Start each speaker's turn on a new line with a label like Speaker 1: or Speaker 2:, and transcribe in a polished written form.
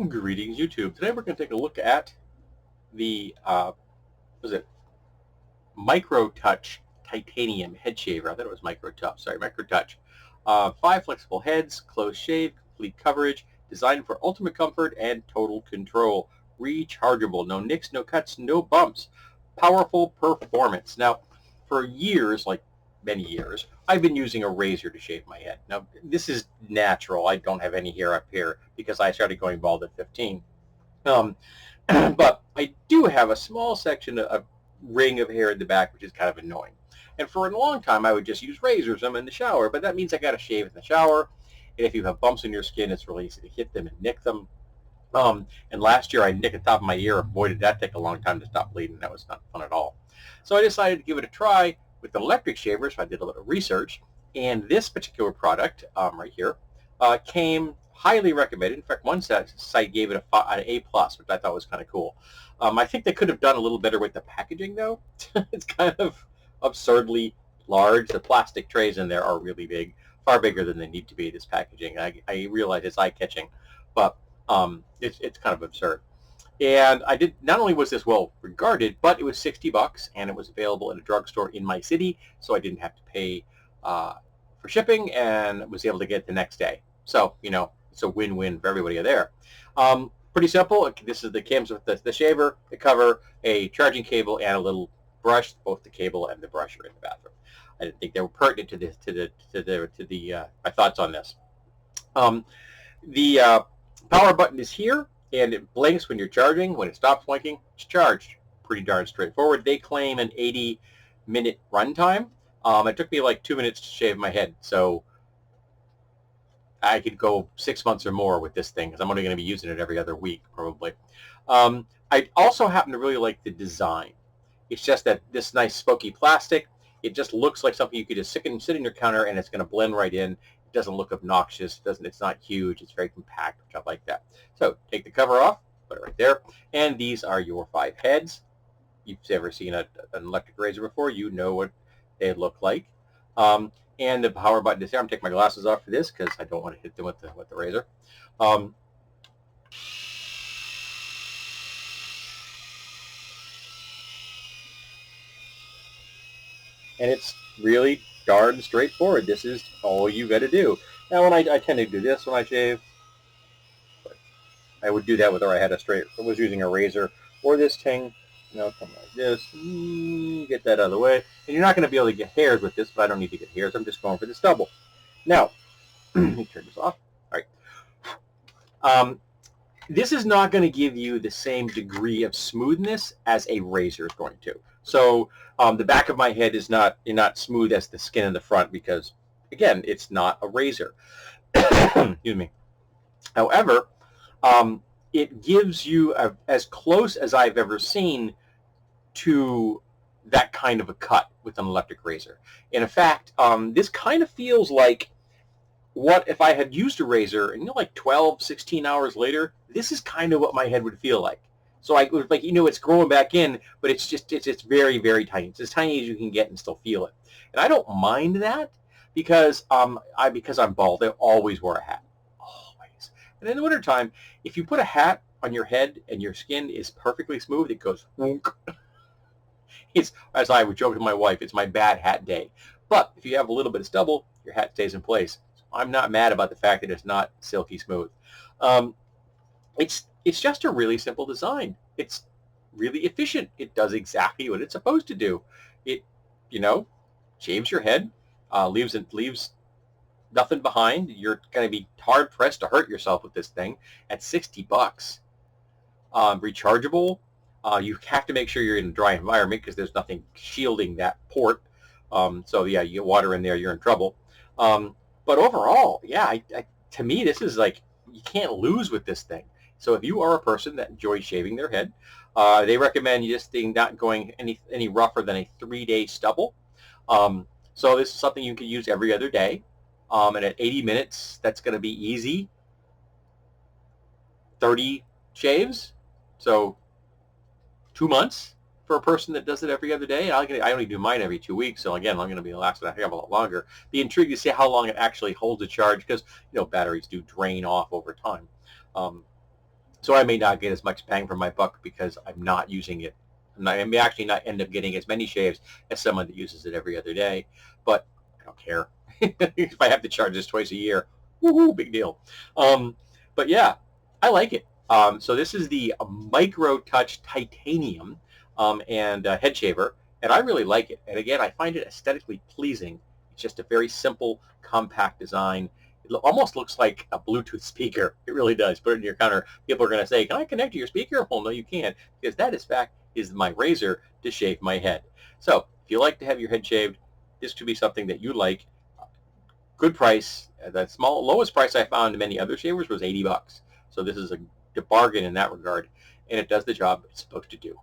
Speaker 1: Greetings, YouTube. Today we're going to take a look at the was it Microtouch titanium head shaver. I thought it was Microtouch. Sorry, Microtouch. 5 flexible heads, close shave, complete coverage, designed for ultimate comfort and total control. Rechargeable, no nicks, no cuts, no bumps. Powerful performance. Now, for years, like many years, I've been using a razor to shave my head. Now, this is natural. I don't have any hair up here because I started going bald at 15. Um, but I do have a small section, a ring of hair in the back, which is kind of annoying. And for a long time, I would just use razors. I'm in the shower, but that means I got to shave in the shower. And if you have bumps in your skin, it's really easy to hit them and nick them. And last year, I nicked the top of my ear. Boy, did that take a long time to stop bleeding. That was not fun at all. So I decided to give it a try with an electric shaver. So I did a little research. And this particular product right here came highly recommended. In fact, one site gave it an A+, which I thought was kind of cool. I think they could have done a little better with the packaging, though. It's kind of absurdly large. The plastic trays in there are really big, far bigger than they need to be, this packaging. I realize it's eye-catching, but it's kind of absurd. And I did, not only was this well regarded, but it was $60 and it was available in a drugstore in my city, so I didn't have to pay for shipping and was able to get it the next day. So, you know, it's a win-win for everybody there. Pretty simple. This is the comes with the shaver, the cover, a charging cable, and a little brush. Both the cable and the brush are in the bathroom. I didn't think they were pertinent to my thoughts on this. The power button is here, and it blinks when you're charging. When it stops blinking, it's charged. Pretty darn straightforward. They claim an 80-minute runtime. It took me like 2 minutes to shave my head, so I could go 6 months or more with this thing because I'm only going to be using it every other week, probably. I also happen to really like the design. It's just that this nice smoky plastic, it just looks like something you could just sit in your counter and it's going to blend right in. It doesn't look obnoxious. It's not huge. It's very compact, which I like that. So take the cover off, put it right there. And these are your 5 heads. If you've ever seen an electric razor before, you know what they look like. And the power button is here. I'm taking my glasses off for this because I don't want to hit them with the razor. And it's really darn straightforward. This is all you got to do. Now, when I tend to do this when I shave, but I would do that whether I had was using a razor or this thing. You know, come like this, get that out of the way. And you're not going to be able to get hairs with this, but I don't need to get hairs. I'm just going for the stubble. Now, let me turn this off. All right. This is not going to give you the same degree of smoothness as a razor is going to. So the back of my head is not smooth as the skin in the front because, again, it's not a razor. Excuse me. However, it gives you as close as I've ever seen to that kind of a cut with an electric razor. And in fact, this kind of feels like what if I had used a razor and, you know, like 12, 16 hours later, this is kind of what my head would feel like. So I was like, you know, it's growing back in, but it's very, very tiny. It's as tiny as you can get and still feel it. And I don't mind that because because I'm bald, I always wear a hat. Always. And in the wintertime, if you put a hat on your head and your skin is perfectly smooth, it goes wonk. It's, as I would joke with my wife, it's my bad hat day. But if you have a little bit of stubble, your hat stays in place. So I'm not mad about the fact that it's not silky smooth. It's just a really simple design. It's really efficient. It does exactly what it's supposed to do. It, you know, shaves your head, leaves nothing behind. You're going to be hard pressed to hurt yourself with this thing at $60. Rechargeable. You have to make sure you're in a dry environment because there's nothing shielding that port. So yeah, you get water in there, you're in trouble. But overall, yeah, to me, this is like, you can't lose with this thing. So if you are a person that enjoys shaving their head, they recommend you just not going any rougher than a 3-day stubble. So this is something you can use every other day. And at 80 minutes, that's going to be easy. 30 shaves. So 2 months for a person that does it every other day. I only do mine every 2 weeks, so again, I'm going to be lasting a lot longer. Be intrigued to see how long it actually holds a charge because, you know, batteries do drain off over time. So I may not get as much bang for my buck because I'm not using it. I may actually not end up getting as many shaves as someone that uses it every other day, but I don't care. If I have to charge this twice a year, woohoo, big deal. Um, but yeah, I like it. So this is the Microtouch Titanium and head shaver, and I really like it. And again, I find it aesthetically pleasing. It's just a very simple, compact design. It almost looks like a Bluetooth speaker. It really does. Put it in your counter. People are going to say, "Can I connect to your speaker?" Well, no, you can't, because that, in fact, is my razor to shave my head. So if you like to have your head shaved, this could be something that you like. Good price. The lowest price I found in many other shavers was $80. So this is a bargain in that regard, and it does the job it's supposed to do.